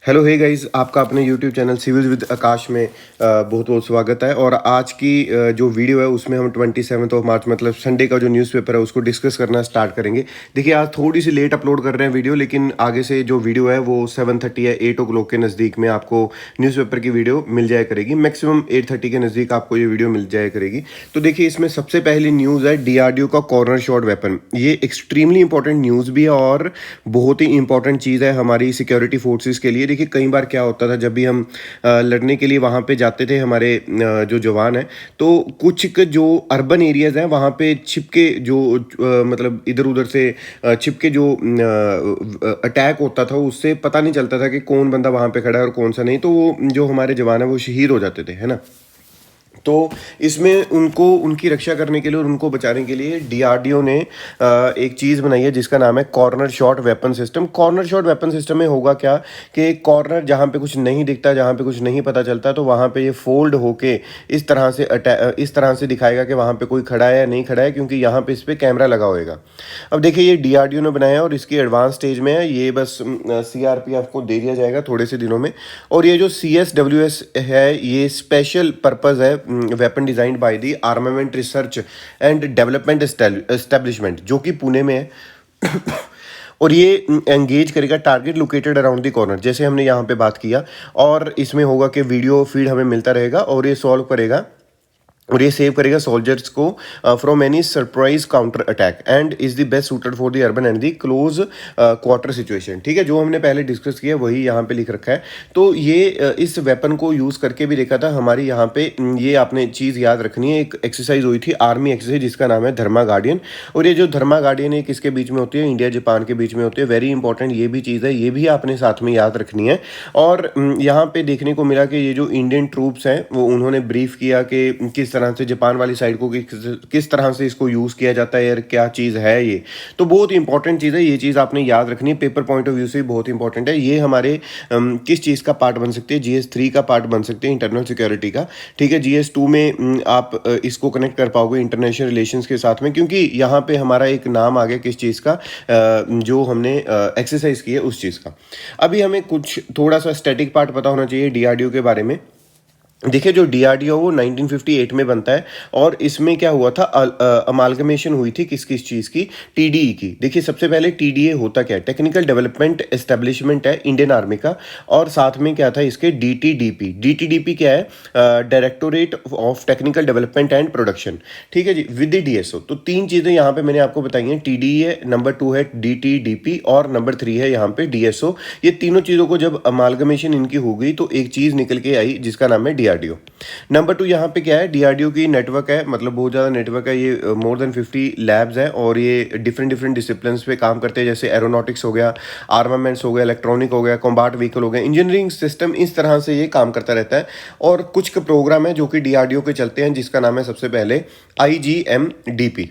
Hello hey guys, आपका अपने YouTube channel civils with आकाश में बहुत बहुत स्वागत है। और आज की जो वीडियो है उसमें हम 27 ऑफ मार्च मतलब संडे का जो न्यूज़पेपर है उसको डिस्कस करना स्टार्ट करेंगे। देखिए, आज थोड़ी सी लेट अपलोड कर रहे हैं वीडियो, लेकिन आगे से जो वीडियो है वो 7:30 या 8 ओ क्लॉक के नज़दीक में आपको न्यूज़पेपर की वीडियो मिल जाया करेगी। मैक्सिमम 8:30 के नज़दीक आपको ये वीडियो मिल जाया करेगी। तो देखिए, इसमें सबसे पहली न्यूज़ है डीआरडीओ का कॉर्नर शॉट वेपन। ये एक्सट्रीमली इंपॉर्टेंट न्यूज़ भी है और बहुत ही इंपॉर्टेंट चीज़ है हमारी सिक्योरिटी फोर्सेस के लिए। देखिए, कई बार क्या होता था जब भी हम लड़ने के लिए वहाँ पे जाते थे, हमारे जो जवान हैं, तो कुछ जो अर्बन एरियाज़ हैं वहाँ पे छिपके जो मतलब इधर उधर से छिपके जो अटैक होता था उससे पता नहीं चलता था कि कौन बंदा वहाँ पे खड़ा है और कौन सा नहीं। तो वो जो हमारे जवान हैं वो शहीद हो जाते थे, है ना। तो इसमें उनको उनकी रक्षा करने के लिए और उनको बचाने के लिए डीआरडीओ ने एक चीज़ बनाई है जिसका नाम है corner shot weapon system. Corner shot weapon system में होगा क्या कि कॉर्नर जहाँ पे कुछ नहीं दिखता, जहाँ पे कुछ नहीं पता चलता, तो वहाँ पे ये फोल्ड होके इस तरह से दिखाएगा कि वहाँ पे कोई खड़ा है या नहीं खड़ा है, क्योंकि यहाँ पे इस पर कैमरा लगा होएगा। अब देखिए, ये डीआरडीओ ने बनाया है और इसकी एडवांस स्टेज में है। ये बस सीआरपीएफ को दे दिया जाएगा थोड़े से दिनों में। और ये जो सीएसडब्ल्यूएस है, ये स्पेशल पर्पज़ है weapon designed by the armament research and development establishment, जो कि पुणे में है। और ये एंगेज करेगा target located around the corner, जैसे हमने यहाँ पे बात किया। और इसमें होगा कि वीडियो फीड हमें मिलता रहेगा और ये सॉल्व करेगा और ये सेव करेगा सोल्जर्स को from any surprise counter attack and is the best suited for the urban and the close quarter situation. ठीक है, जो हमने पहले डिस्कस किया वही यहाँ पे लिख रखा है। तो ये इस वेपन को यूज़ करके भी देखा था हमारी यहाँ पे। ये आपने चीज़ याद रखनी है, एक एक्सरसाइज हुई थी आर्मी एक्सरसाइज जिसका नाम है धर्मा गार्डियन। और ये जो धर्मा गार्डियन है किसके बीच में होती है? इंडिया जापान के बीच में होती है। वेरी इंपॉर्टेंट ये भी चीज़ है, ये भी आपने साथ में याद रखनी है। और यहाँ पे देखने को मिला कि ये जो इंडियन ट्रूप्स हैं वो उन्होंने ब्रीफ किया कि किस तरह से जापान वाली साइड को किस तरह से इसको यूज़ किया जाता है और क्या चीज़ है ये। तो बहुत इंपॉर्टेंट चीज़ है, ये चीज़ आपने याद रखनी है, पेपर पॉइंट ऑफ व्यू से बहुत इंपॉर्टेंट है। ये हमारे किस चीज़ का पार्ट बन सकते हैं? जीएस 3 का पार्ट बन सकते हैं, इंटरनल सिक्योरिटी का। ठीक है, जीएस 2 में आप इसको कनेक्ट कर पाओगे इंटरनेशनल रिलेशंस के साथ में, क्योंकि यहाँ पे हमारा एक नाम आ गया किस चीज़ का, जो हमने एक्सरसाइज की है उस चीज़ का। अभी हमें कुछ थोड़ा सा स्टैटिक पार्ट पता होना चाहिए डीआरडीओ के बारे में। देखिए, जो डीआरडीओ वो 1958 में बनता है और इसमें क्या हुआ था, अमालगमेशन हुई थी किस किस चीज़ की? टीडीई की। देखिए, सबसे पहले टीडीए होता क्या है? टेक्निकल डेवलपमेंट एस्टेब्लिशमेंट है इंडियन आर्मी का। और साथ में क्या था इसके? डीटीडीपी। डीटीडीपी क्या है? Directorate of technical development and production. ठीक है जी, विद डीएसओ। तो तीन चीज़ें यहाँ पे मैंने आपको बताई हैं। टीडीए, नंबर 2 है डीटीडीपी और नंबर 3 है यहाँ पे डीएसओ। ये तीनों चीज़ों को जब अमालगमेशन इनकी हो गई तो एक चीज़ निकल के आई जिसका नाम है डीआरडीओ। नंबर 2 यहाँ पे क्या है? डीआरडीओ की नेटवर्क है, मतलब बहुत ज़्यादा नेटवर्क है। ये मोर देन 50 लैब्स हैं और ये डिफरेंट डिफरेंट डिसिप्लिन्स पे काम करते हैं, जैसे एरोनॉटिक्स हो गया, आर्मामेंट्स हो गया, इलेक्ट्रॉनिक हो गया, कॉम्बैट व्हीकल हो गया, इंजीनियरिंग सिस्टम, इस तरह से ये काम करता रहता है। और कुछ प्रोग्राम है जो कि डीआरडीओ के चलते हैं, जिसका नाम है सबसे पहले आईजीएमडीपी।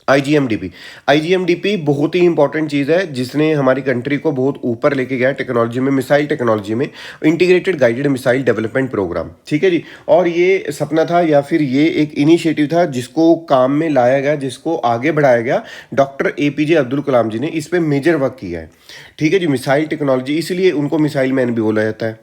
आईजीएमडीपी। आईजीएमडीपी बहुत ही इंपॉर्टेंट चीज़ है जिसने हमारी कंट्री को बहुत ऊपर लेके गया टेक्नोलॉजी में, मिसाइल टेक्नोलॉजी में। Integrated guided missile development programme. ठीक है जी। और ये सपना था या फिर ये एक इनिशिएटिव था जिसको काम में लाया गया, जिसको आगे बढ़ाया गया। डॉक्टर एपीजे अब्दुल कलाम जी ने इस पर मेजर वर्क किया है। ठीक है जी, मिसाइल टेक्नोलॉजी, इसलिए उनको मिसाइल मैन भी बोला जाता है।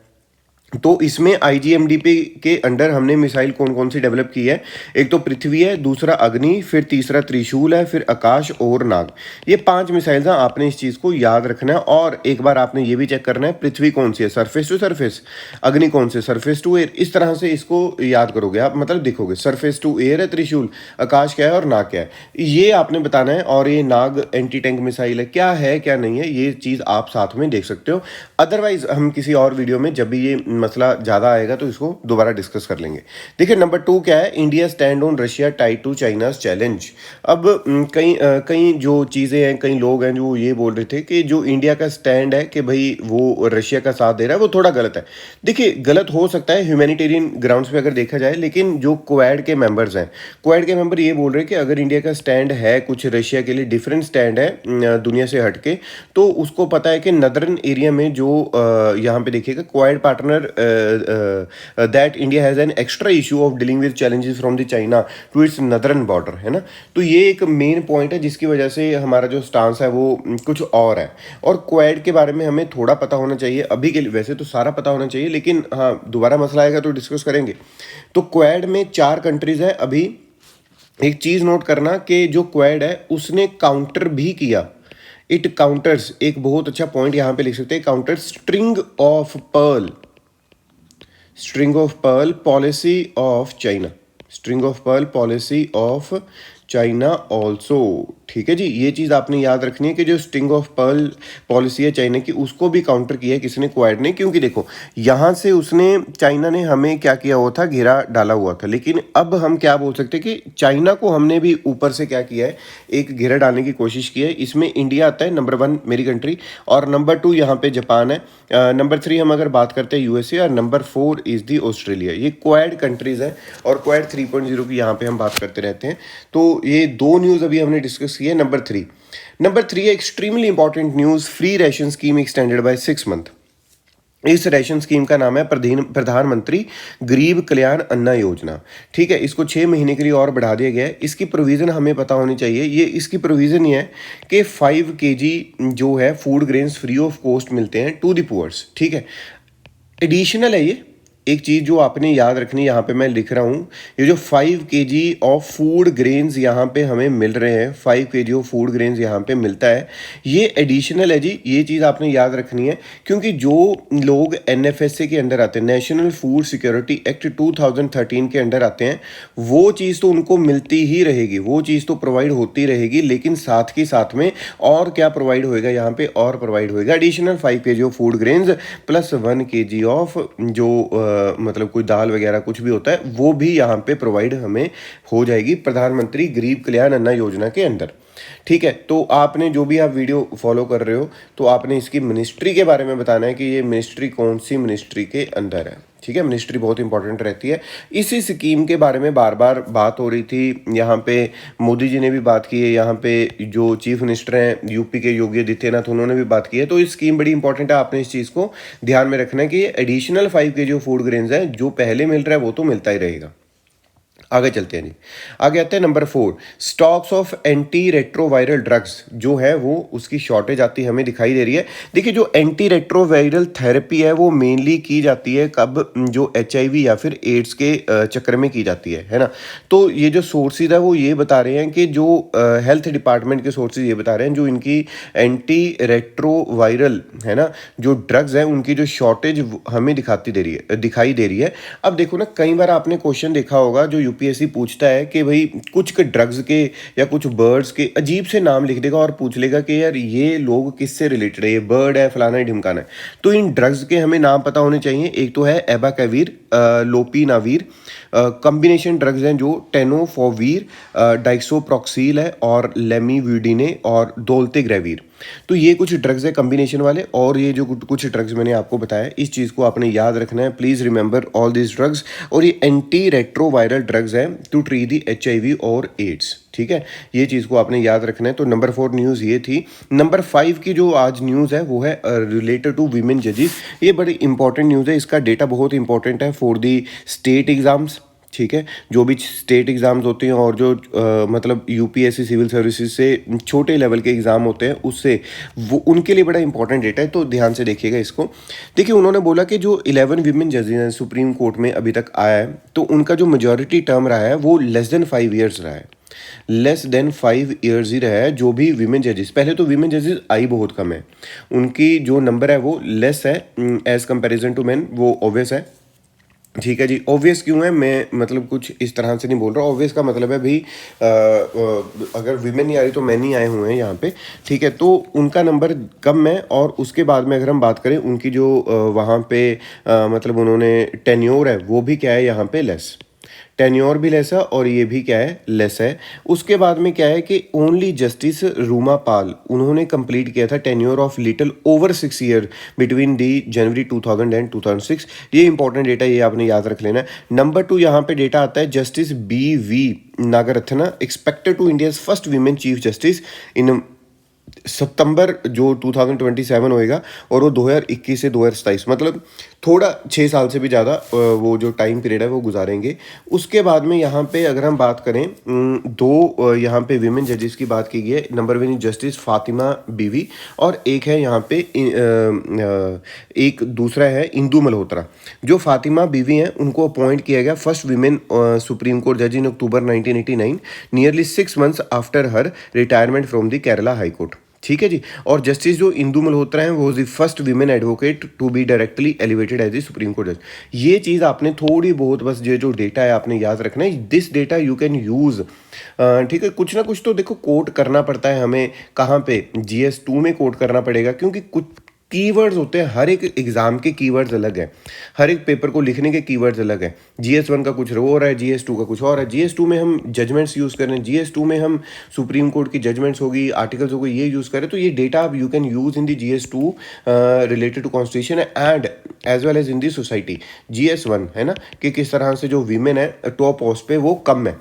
तो इसमें आईजीएमडीपी के अंडर हमने मिसाइल कौन कौन सी डेवलप की है? एक तो पृथ्वी है, दूसरा अग्नि, फिर तीसरा त्रिशूल है, फिर आकाश और नाग। ये 5 मिसाइल्स हैं, आपने इस चीज़ को याद रखना है। और एक बार आपने ये भी चेक करना है, पृथ्वी कौन सी है? Surface to surface. अग्नि कौन से? Surface to air. इस तरह से इसको याद करोगे आप, मतलब देखोगे सरफेस टू एयर है त्रिशूल, आकाश क्या है और नाग क्या है, ये आपने बताना है। और ये नाग एंटी टैंक मिसाइल है क्या नहीं है, ये चीज़ आप साथ में देख सकते हो। अदरवाइज हम किसी और वीडियो में जब भी ये मसला ज़्यादा आएगा तो इसको दोबारा डिस्कस कर लेंगे। देखिए, नंबर 2 क्या है? India stand on Russia tied to China's challenge. अब कई जो चीज़ें हैं, कई लोग हैं जो ये बोल रहे थे कि जो इंडिया का स्टैंड है कि भाई वो रशिया का साथ दे रहा है, वो थोड़ा गलत है। देखिए, गलत हो सकता है ह्यूमैनिटेरियन ग्राउंड्स पे अगर देखा जाए, लेकिन जो क्वाड के मेंबर्स हैं, क्वाड के मेंबर ये बोल रहे हैं कि अगर इंडिया का स्टैंड है कुछ रशिया के लिए डिफरेंट स्टैंड है दुनिया से हटके, तो उसको पता है कि नदर्न एरिया में जो यहाँ पे देखिएगा Quad partner that India has an extra issue of dealing with challenges from the China to its northern border, है ना। तो ये एक मेन पॉइंट है जिसकी वजह से हमारा जो स्टांस है वो कुछ और है। और क्वाड के बारे में हमें थोड़ा पता होना चाहिए अभी के लिए, वैसे तो सारा पता होना चाहिए, लेकिन हाँ दोबारा मसला आएगा तो डिस्कस करेंगे। तो क्वाड में 4 कंट्रीज है अभी। एक चीज़ नोट करना कि जो क्वाड है उसने काउंटर भी किया, इट काउंटर्स, एक बहुत अच्छा पॉइंट यहाँ पे लिख सकते हैं, counter string of pearl policy of China, string of pearl policy of China also. ठीक है जी, ये चीज़ आपने याद रखनी है कि जो स्ट्रिंग ऑफ पर्ल पॉलिसी है चाइना की, उसको भी काउंटर किया है किसने, क्वाड ने। क्योंकि देखो यहाँ से उसने, चाइना ने हमें क्या किया हुआ था, घेरा डाला हुआ था, लेकिन अब हम क्या बोल सकते हैं कि चाइना को हमने भी ऊपर से क्या किया है, एक घेरा डालने की कोशिश की है। इसमें इंडिया आता है नंबर 1 मेरी कंट्री, और नंबर 2 यहाँ पे जापान है, नंबर 3 हम अगर बात करते हैं यूएसए, और नंबर 4 इज़ दी ऑस्ट्रेलिया। ये क्वाड कंट्रीज़ है और क्वाड 3.0 की यहाँ पे हम बात करते रहते हैं। तो ये 2 न्यूज़ अभी हमने डिस्कस की है। नंबर थ्री है extremely important news, free ration scheme extended by 6 month. इस रेशन स्कीम का नाम है प्रधानमंत्री गरीब कल्याण अन्न योजना। ठीक है, इसको 6 महीने के लिए और बढ़ा दिया गया है। इसकी प्रोविज़न हमें पता होनी चाहिए। ये इसकी प्रोविज़न ये है कि 5 kg जो है food grains free of cost मिलते हैं टू द पुअर्स। ठीक है, एडिशनल है ये। एक चीज़ जो आपने याद रखनी, यहाँ पे मैं लिख रहा हूँ, ये जो 5 kg ऑफ फूड ग्रेन्स यहाँ पे हमें मिल रहे हैं, 5 kg ऑफ फूड ग्रेन्स यहाँ पे मिलता है, ये एडिशनल है जी। ये चीज़ आपने याद रखनी है, क्योंकि जो लोग NFSA के अंडर आते हैं, नेशनल फूड सिक्योरिटी एक्ट 2013 के अंडर आते हैं, वो चीज़ तो उनको मिलती ही रहेगी, वो चीज़ तो प्रोवाइड होती रहेगी, लेकिन साथ के साथ में और क्या प्रोवाइड होएगा यहाँ पे, और प्रोवाइड होएगा additional 5 kg of food grains plus 1 kg of जो मतलब कोई दाल वगैरह कुछ भी होता है, वो भी यहाँ पे प्रोवाइड हमें हो जाएगी प्रधानमंत्री गरीब कल्याण अन्न योजना के अंदर। ठीक है, तो आपने जो भी आप वीडियो फॉलो कर रहे हो, तो आपने इसकी मिनिस्ट्री के बारे में बताना है कि ये मिनिस्ट्री कौन सी मिनिस्ट्री के अंदर है। ठीक है, मिनिस्ट्री बहुत इंपॉर्टेंट रहती है। इसी स्कीम के बारे में बार बार बात हो रही थी, यहाँ पे मोदी जी ने भी बात की है, यहाँ पे जो चीफ मिनिस्टर हैं यूपी के योगी आदित्यनाथ, उन्होंने भी बात की है। तो ये स्कीम बड़ी इंपॉर्टेंट है, आपने इस चीज़ को ध्यान में रखना है कि ये एडिशनल 5 kg फूड ग्रेन्स है, जो पहले मिल रहा है वो तो मिलता ही रहेगा। आगे चलते हैं जी, आगे आते हैं number 4, stocks of anti retroviral drugs जो है वो उसकी शॉर्टेज आती हमें दिखाई दे रही है। देखिए, जो एंटी रेट्रोवायरल थेरेपी है वो मेनली की जाती है कब, जो HIV या फिर एड्स के चक्कर में की जाती है ना। तो ये जो सोर्सेज है वो ये बता रहे हैं कि जो हेल्थ डिपार्टमेंट के सोर्सेज ये बता रहे हैं, जो इनकी एंटी रेट्रोवायरल है ना जो ड्रग्स हैं, उनकी जो शॉर्टेज हमें दिखाई दे रही है। अब देखो ना, कई बार आपने क्वेश्चन देखा होगा जो UPSC पूछता है कि भाई कुछ के ड्रग्स के या कुछ बर्ड्स के अजीब से नाम लिख देगा और पूछ लेगा कि यार ये लोग किससे रिलेटेड है, ये बर्ड है, फलाना है, ढिमकाना है। तो इन ड्रग्स के हमें नाम पता होने चाहिए। एक तो है एबाकवीर, लोपिनावीर, कॉम्बिनेशन ड्रग्स हैं जो टेनोफोवीर, डाइक्सोप्रोक्सील है, और लेमिविडिने और दोल्तेग्रेविर। तो ये कुछ ड्रग्स है कॉम्बिनेशन वाले, और ये जो कुछ ड्रग्स मैंने आपको बताया, इस चीज़ को आपने याद रखना है। Please remember all this drugs. और ये एंटी रेट्रोवायरल ड्रग्स हैं टू ट्रीट दी HIV और एड्स। ठीक है, ये चीज़ को आपने याद रखना है। तो नंबर 4 न्यूज़ ये थी। नंबर 5 की जो आज न्यूज़ है वो है रिलेटेड टू वीमेन जजेस। ये बड़ी इंपॉर्टेंट न्यूज़ है, इसका डेटा बहुत इंपॉर्टेंट है फॉर दी स्टेट एग्ज़ाम्स। ठीक है, जो भी स्टेट एग्ज़ाम्स होते हैं और जो मतलब UPSC सिविल सर्विसेज से छोटे लेवल के एग्ज़ाम होते हैं, उससे वो उनके लिए बड़ा इंपॉर्टेंट डेटा है। तो ध्यान से देखिएगा इसको। देखिए, उन्होंने बोला कि जो 11 वीमेन जजेस हैं सुप्रीम कोर्ट में अभी तक आया है, तो उनका जो मेजॉरिटी टर्म रहा है वो लेस देन 5 ईयर्स रहा है, लेस देन 5 ईयर्स ही रहा है जो भी वीमेन जजेस। पहले तो वीमेन जजेस आई बहुत कम है, उनकी जो नंबर है वो लेस है एज़ कंपेरिजन टू मैन, वो ऑब्वियस है। ठीक है जी, ऑब्वियस क्यों है, मैं मतलब कुछ इस तरह से नहीं बोल रहा। ऑब्वियस का मतलब है भाई अगर वीमेन नहीं आ रही तो मैन ही आए हुए हैं यहाँ पे। ठीक है, तो उनका नंबर कम है। और उसके बाद में अगर हम बात करें उनकी जो वहाँ पे मतलब उन्होंने टेन्योर है वो भी क्या है यहाँ पे लेस, टेन्योर भी लेस है, और ये भी क्या है लेस है। उसके बाद में क्या है कि ओनली जस्टिस रूमा पाल, उन्होंने कंप्लीट किया था tenure of little over 6 year between the January 2000 and 2006। ये इंपॉर्टेंट डेटा, ये आपने याद रख लेना है। नंबर 2 यहाँ पे डेटा आता है justice BV Nagarathna, expected to India's first women chief justice in सितंबर जो 2027 होएगा और वो 2021 से 2027 मतलब थोड़ा 6 साल से भी ज़्यादा वो जो टाइम पीरियड है वो गुजारेंगे। उसके बाद में यहाँ पे अगर हम बात करें दो यहाँ पे विमेन जजेस की बात की गई है। नंबर 1 जस्टिस फातिमा बीवी और एक है यहाँ पे एक दूसरा है इंदू मल्होत्रा। जो फातिमा बीवी हैं उनको अपॉइंट किया गया फर्स्ट विमेन सुप्रीम कोर्ट जज इन अक्टूबर 1989 nearly 6 months after her retirement from the Kerala high court. ठीक है जी। और जस्टिस जो इंदू मल्होत्रा हैं वो the first women advocate to be directly elevated as the Supreme Court जज। ये चीज़ आपने थोड़ी बहुत बस ये जो डेटा है आपने याद रखना है। This data you can use. ठीक है, कुछ ना कुछ तो देखो कोट करना पड़ता है हमें। कहाँ पे GS2 में कोट करना पड़ेगा क्योंकि कुछ कीवर्ड्स होते हैं। हर एक एग्जाम के कीवर्ड्स अलग हैं, हर एक पेपर को लिखने के कीवर्ड्स अलग हैं। GS1 का कुछ और है, GS2 का कुछ और है। GS2 में हम जजमेंट्स यूज़ कर रहे हैं, GS2 में हम सुप्रीम कोर्ट की जजमेंट्स होगी, आर्टिकल्स होगी, ये यूज़ करें। तो ये डेटा आप you can use in the GS2 related to constitution and as well as in the society. GS1 है ना कि किस तरह से जो वीमेन है टॉप पोस्ट पे वो कम है।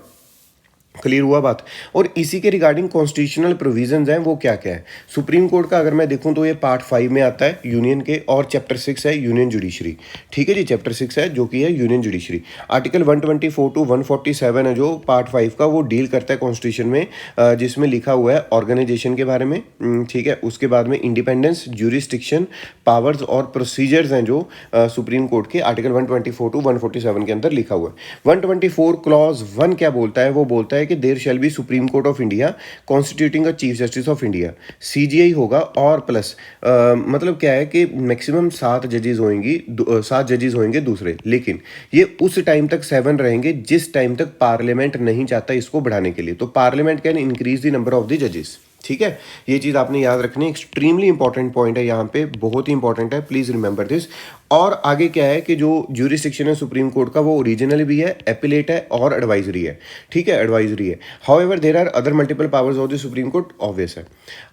क्लियर हुआ बात। और इसी के रिगार्डिंग कॉन्स्टिट्यूशनल प्रोविजंस हैं वो क्या क्या है। सुप्रीम कोर्ट का अगर मैं देखूं तो ये पार्ट 5 में आता है यूनियन के और चैप्टर 6 है यूनियन जुडिशरी। ठीक है जी, चैप्टर 6 है जो कि है यूनियन जुडिशरी। आर्टिकल 124 टू 147 है जो पार्ट 5 का वो डील करता है कॉन्स्टिट्यूशन में, जिसमें लिखा हुआ है ऑर्गेनाइजेशन के बारे में। ठीक है, उसके बाद में इंडिपेंडेंस, ज्यूरिस्डिक्शन, पावर्स और प्रोसीजर्स हैं जो सुप्रीम कोर्ट के आर्टिकल 124 टू 147 के अंदर लिखा हुआ है। 124 क्लॉज 1 क्या बोलता है, वो बोलता है कि there shall be Supreme Court of India constituting a Chief Justice of India. CJI होगा और प्लस मतलब क्या है कि मैक्सिमम 7 जजेस होंगी, 7 जजेस होंगे दूसरे, लेकिन ये उस टाइम तक 7 रहेंगे जिस टाइम तक पार्लियामेंट नहीं चाहता इसको बढ़ाने के लिए। तो parliament can increase the number of the जजेस। ठीक है, ये चीज़ आपने याद रखनी है। एक्सट्रीमली इंपॉर्टेंट पॉइंट है यहाँ पे, बहुत ही इंपॉर्टेंट है, प्लीज़ रिमेंबर दिस। और आगे क्या है कि जो ज्यूरिस्डिक्शन है सुप्रीम कोर्ट का वो ओरिजिनल भी है, एपिलेट है और एडवाइजरी है। ठीक है, एडवाइजरी है। However there are other multiple powers of the Supreme Court, obvious है।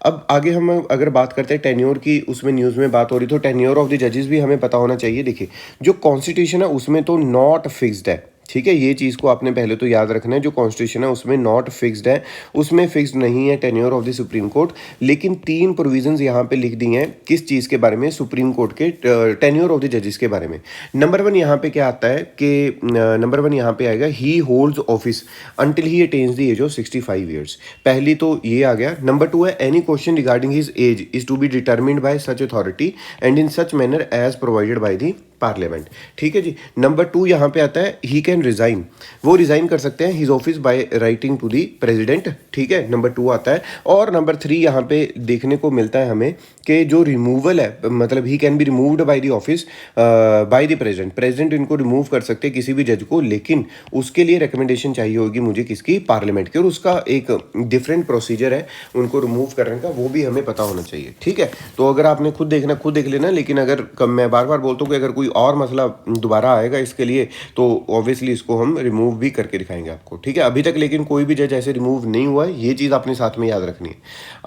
अब आगे हम अगर बात करते हैं टेन्योर की, उसमें न्यूज़ में बात हो रही तो टेन्योर ऑफ द जजेस भी हमें पता होना चाहिए। देखिए जो कॉन्स्टिट्यूशन है उसमें तो नॉट फिक्स्ड है। ठीक है, ये चीज़ को आपने पहले तो याद रखना है। जो कॉन्स्टिट्यूशन है उसमें नॉट फिक्स्ड है, उसमें फिक्स्ड नहीं है tenure of the Supreme court. लेकिन 3 प्रोविजंस यहाँ पे लिख दी हैं किस चीज़ के बारे में, सुप्रीम कोर्ट के टेन्योर ऑफ द जजेस के बारे में। नंबर 1 यहाँ पे क्या आता है कि नंबर 1 यहाँ पे आएगा ही holds office until he attains the age of 65 years. पहली तो ये आ गया। नंबर 2 है any question regarding his age is to be determined by such authority and in such manner as provided by the Parliament. ठीक है जी। Number 2 यहाँ पे आता है ही कैन रिजाइन, वो रिजाइन कर सकते हैं his office by writing to the President. ठीक है, नंबर 2 आता है। और नंबर 3 यहाँ पे देखने को मिलता है हमें कि जो रिमूवल है, मतलब he can be removed by the office by the president. President इनको रिमूव कर सकते हैं किसी भी जज को, लेकिन उसके लिए रिकमेंडेशन चाहिए होगी मुझे किसकी, पार्लियामेंट की। और उसका एक डिफरेंट प्रोसीजर है उनको रिमूव करने का, वो भी हमें पता होना चाहिए। ठीक है, तो अगर आपने खुद देखना खुद देख लेना। लेकिन अगर मैं बार बार बोलता हूँ कि अगर कोई और मसला दोबारा आएगा इसके लिए तो ऑब्वियसली इसको हम रिमूव भी करके दिखाएंगे आपको। ठीक है, अभी तक लेकिन कोई भी जज ऐसे रिमूव नहीं हुआ है, ये चीज़ आपने साथ में याद रखनी है।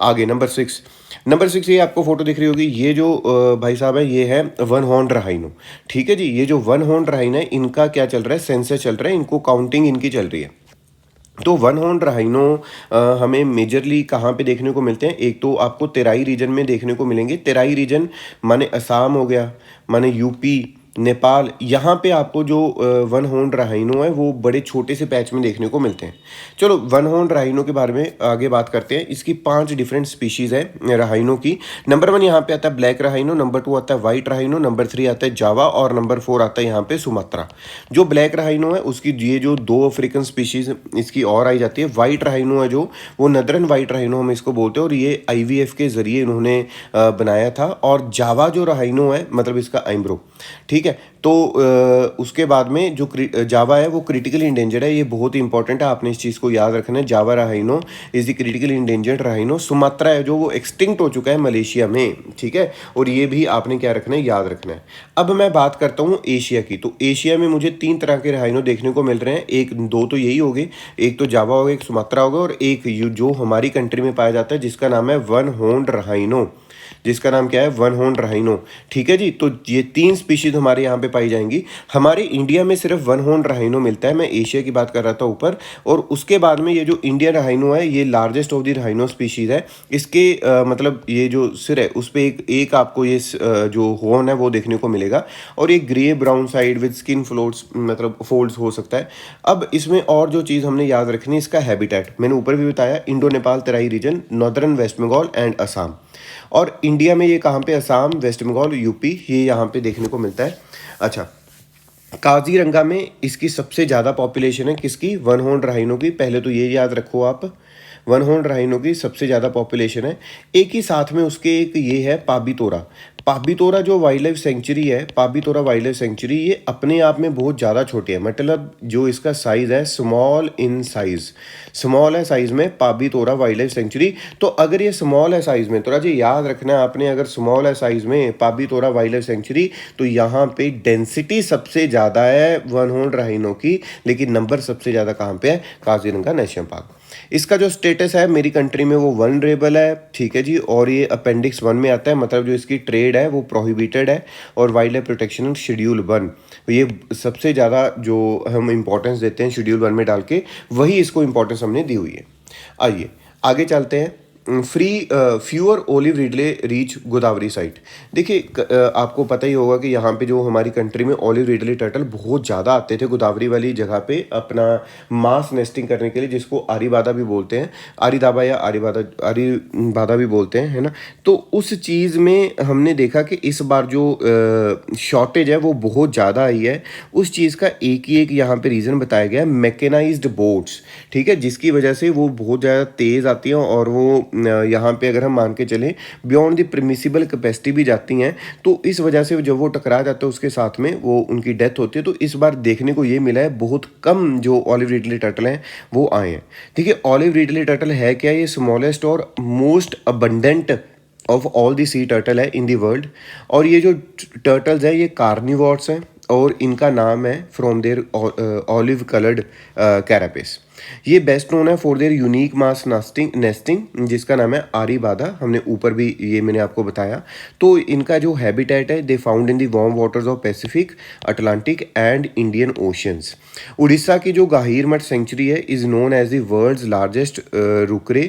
आगे नंबर 6 ये आपको फोटो दिख रही होगी। ये जो भाई साहब है ये है वन हॉर्न राइनो। ठीक है जी, ये जो वन हॉर्न राइनो है इनका क्या चल रहा है, सेंसस चल रहा है, इनको काउंटिंग इनकी चल रही है। तो वन हॉर्न राइनो हमें मेजरली कहाँ पे देखने को मिलते हैं। एक तो आपको तेराई रीजन में देखने को मिलेंगे। तेराई रीजन माने असम हो गया, माने यूपी, नेपाल। यहाँ पे आपको जो वन हॉर्न राइनो है वो बड़े छोटे से पैच में देखने को मिलते हैं। चलो वन हॉर्न राइनो के बारे में आगे बात करते हैं। इसकी 5 डिफरेंट स्पीशीज़ है राइनो की। नंबर 1 यहाँ पे आता है ब्लैक राइनो, नंबर 2 आता है वाइट राइनो, नंबर 3 आता है जावा और नंबर 4 आता है यहाँ पे सुमात्रा। जो ब्लैक राइनो है उसकी ये जो 2 अफ्रीकन स्पीशीज़ इसकी और आई जाती है। वाइट राइनो है जो वो नदरन वाइट राइनो हम इसको बोलते हैं और ये IVF के ज़रिए इन्होंने बनाया था। और जावा जो राइनो है मतलब इसका आइम्ब्रो। ठीक है, तो उसके बाद में जो जावा है वो क्रिटिकली इंडेंजर्ड है। ये बहुत ही इंपॉर्टेंट है, आपने इस चीज़ को याद रखना है। Java rhino is the critically endangered rhino. Sumatra है जो वो एक्सटिंक्ट हो चुका है मलेशिया में। ठीक है, और ये भी आपने क्या रखना है, याद रखना है। अब मैं बात करता हूँ एशिया की। तो एशिया में मुझे 3 तरह के राइनो देखने को मिल रहे हैं। एक 2 तो यही हो गए, एक तो जावा होगा, एक सुमात्रा होगा और एक जो हमारी कंट्री में पाया जाता है जिसका नाम है वन हॉर्न राइनो। जिसका नाम क्या है, वन हॉर्न राइनो। ठीक है जी, तो ये 3 स्पीशीज हमारे यहाँ पे पाई जाएंगी। हमारे इंडिया में सिर्फ वन हॉर्न राइनो मिलता है, मैं एशिया की बात कर रहा था ऊपर। और उसके बाद में ये जो इंडियन राइनो है, ये largest of the rhino species है। इसके मतलब ये जो सिर है उस पर एक आपको ये जो हॉर्न है वो देखने को मिलेगा, और ये grey brown side with skin floats मतलब फोल्ड्स हो सकता है। अब इसमें और जो चीज़ हमने याद रखनी है, इसका हैबिटेट मैंने ऊपर भी बताया, Indo Nepal Terai region, northern West Bengal and Assam. और इंडिया में ये कहाँ पे, असम, वेस्ट बंगाल, यूपी, ये यहाँ पे देखने को मिलता है। अच्छा, काजीरंगा में इसकी सबसे ज़्यादा पॉपुलेशन है, किसकी, वन हॉर्न राइनो की। पहले तो ये याद रखो आप, वन हॉर्न राइनो की सबसे ज़्यादा पॉपुलेशन है। एक ही साथ में उसके एक ये है पाबीतोरा। पाबीतोरा जो वाइल्ड लाइफ सेंचुरी है, पाबीतोरा वाइल्ड लाइफ सेंचुरी, ये अपने आप में बहुत ज़्यादा छोटी है, मतलब जो इसका साइज़ है स्मॉल इन साइज़, स्मॉल है साइज़ में पाबीतोरा वाइल्ड लाइफ सेंचुरी। तो अगर ये स्मॉल है साइज़ में, तो राजी याद रखना है आपने, अगर स्मॉल है साइज़ में पाबीतोरा वाइल्ड लाइफ सेंचुरी, तो यहाँ पे डेंसिटी सबसे ज़्यादा है वन हॉर्न राइनो की, लेकिन नंबर सबसे ज़्यादा कहाँ पे है, काजीरंगा नेशनल पार्क। इसका जो स्टेटस है मेरी कंट्री में वो वनरेबल है, ठीक है जी, और ये अपेंडिक्स 1 में आता है, मतलब जो इसकी ट्रेड है वो प्रोहिबिटेड है, और वाइल्ड लाइफ प्रोटेक्शन शेड्यूल 1, ये सबसे ज़्यादा जो हम इंपॉर्टेंस देते हैं शेड्यूल 1 में डाल के, वही इसको इंपॉर्टेंस हमने दी हुई है। आइए आगे चलते हैं। Fewer olive Ridley reach Godavari site. देखिए आपको पता ही होगा कि यहाँ पे जो हमारी कंट्री में ओलिव रिडले टर्टल बहुत ज़्यादा आते थे गोदावरी वाली जगह पे अपना मास नेस्टिंग करने के लिए, जिसको आरीबादा भी बोलते हैं, आरीदाबा या आरीबादा भी बोलते हैं, है ना। तो उस चीज़ में हमने देखा कि इस बार जो शॉर्टेज है वो बहुत ज़्यादा आई है। उस चीज़ का एक ही एक यहाँ पे रीज़न बताया गया है, मैकेनाइज्ड बोट्स, ठीक है, जिसकी वजह से वो बहुत ज़्यादा तेज़ आती हैं, और वो यहाँ पे अगर हम मान के चलें बियॉन्ड द परमिसिबल कैपेसिटी भी जाती हैं। तो इस वजह से जब वो टकरा जाते हैं उसके साथ में वो उनकी डेथ होती है। तो इस बार देखने को ये मिला है बहुत कम जो ऑलिव रिडले टर्टल हैं वो आए हैं। देखिए ऑलिव रिडले टर्टल है क्या, ये स्मॉलेस्ट और most abundant of all the sea turtle है इन दी वर्ल्ड। और ये जो टर्टल्स है ये कार्निवोर्स हैं, और इनका नाम है from their olive coloured carapace. ये बेस्ट नोन है for their unique mass nesting, जिसका नाम है आरीबादा, हमने ऊपर भी ये मैंने आपको बताया। तो इनका जो हैबिटेट है, they found in the warm waters of Pacific, Atlantic and Indian oceans. Orissa की जो गाहिरमठ सेंचुरी है is known as the world's largest rookery,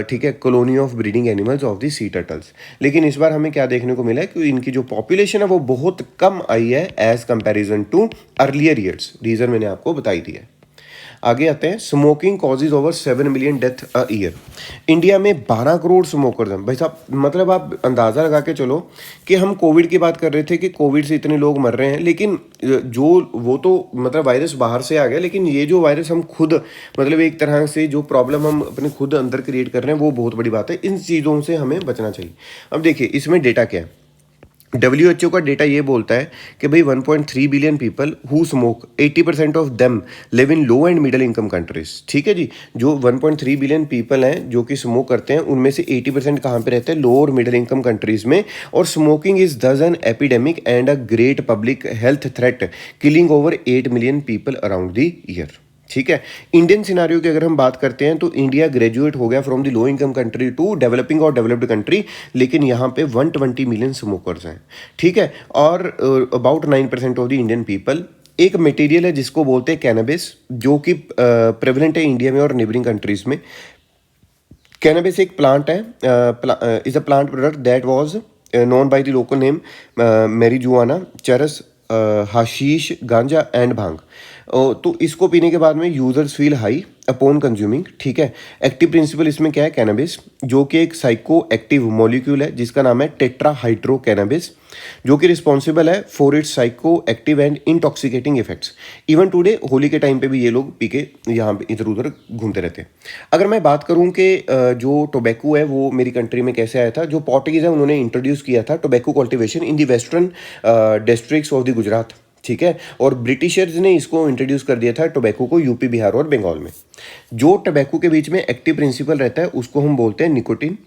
ठीक है, colony of breeding animals of the sea turtles. लेकिन इस बार हमें क्या देखने को मिला है कि इनकी जो पॉपुलेशन है वो बहुत कम आई है as comparison to earlier years. Reason मैंने आपको बताई दी है। आगे आते हैं, smoking causes over 7 million death a year. India में 12 करोड़ स्मोकर्स हैं भाई साहब, मतलब आप अंदाज़ा लगा के चलो कि हम कोविड की बात कर रहे थे कि कोविड से इतने लोग मर रहे हैं, लेकिन जो वो तो मतलब वायरस बाहर से आ गया, लेकिन ये जो वायरस हम खुद मतलब एक तरह से जो प्रॉब्लम हम अपने खुद अंदर क्रिएट कर रहे हैं वो बहुत बड़ी बात है। इन चीज़ों से हमें बचना चाहिए। अब देखिए इसमें डेटा क्या है, WHO का डेटा ये बोलता है कि भाई 1.3 billion people who smoke, 80% of them live in low and middle income countries. ठीक है जी, जो 1.3 बिलियन पीपल हैं जो कि स्मोक करते हैं, उनमें से 80% कहाँ पे रहते हैं, लो और मिडिल इनकम कंट्रीज में। और स्मोकिंग इज दस an epidemic and a great public health threat, killing over 8 million people around the year. ठीक है, इंडियन सिनारियो की अगर हम बात करते हैं तो इंडिया ग्रेजुएट हो गया from the low income country to developing और डेवलप्ड कंट्री, लेकिन यहाँ पे 120 मिलियन स्मोकर्स हैं। ठीक है, और about 9% of the Indian people, एक मटेरियल है जिसको बोलते हैं कैनबिस, जो कि प्रेवलेंट है इंडिया में और नेबरिंग कंट्रीज में। कैनबिस एक प्लांट है, is a plant product that was known by the local name marijuana, चरस, हाशीश, गांजा एंड भांग। तो इसको पीने के बाद में users feel high upon consuming. ठीक है, एक्टिव प्रिंसिपल इसमें क्या है, कैनबिस, जो कि एक साइको एक्टिव मॉलिक्यूल है जिसका नाम है टेट्राहाइड्रो कैनबिस, जो कि रिस्पॉन्सिबल है for its psycho active and intoxicating effects. Even today Holi के टाइम पे भी ये लोग पी के यहाँ पे इधर उधर घूमते रहते हैं। अगर मैं बात करूँ कि जो टोबैको है वो मेरी कंट्री में कैसे आया था, जो पोर्टुगीज है उन्होंने इंट्रोड्यूस किया था tobacco cultivation in the western districts of the Gujarat. ठीक है, और ब्रिटिशर्स ने इसको इंट्रोड्यूस कर दिया था टोबैको को यूपी, बिहार और बंगाल में। जो टोबैको के बीच में एक्टिव प्रिंसिपल रहता है उसको हम बोलते हैं निकोटिन।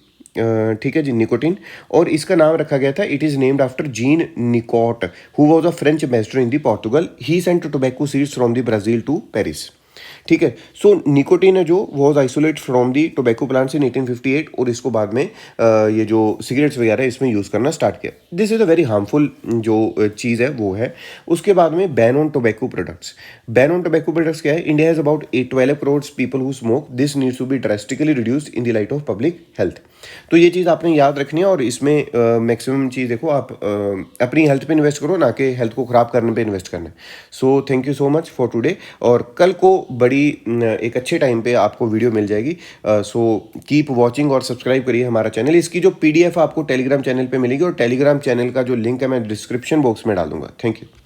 ठीक है जी, निकोटिन। और इसका नाम रखा गया था, it is named after Jean Nicot, who was a French ambassador in the Portugal. He sent tobacco seeds from the Brazil to Paris. ठीक है। सो निकोटीन है जो was isolate from the tobacco plants in 1858 और इसको बाद में ये जो सिगरेट्स वगैरह इसमें यूज़ करना स्टार्ट किया। This is a very harmful जो चीज़ है वो है। उसके बाद में ban on tobacco products. Ban on tobacco products क्या है? India has about 12 crore people who smoke, this needs to be drastically reduced in the light of public health. तो ये चीज़ आपने याद रखनी है और इसमें मैक्सिमम चीज़ देखो आप अपनी हेल्थ पे इन्वेस्ट करो, ना कि हेल्थ को ख़राब करने पे इन्वेस्ट करना है। So thank you so much for today, और कल को बड़ी एक अच्छे टाइम पे आपको वीडियो मिल जाएगी। सो कीप वॉचिंग और सब्सक्राइब करिए हमारा चैनल। इसकी जो PDF आपको टेलीग्राम चैनल पे मिलेगी, और टेलीग्राम चैनल का जो लिंक है मैं डिस्क्रिप्शन बॉक्स में डाल दूंगा। Thank you.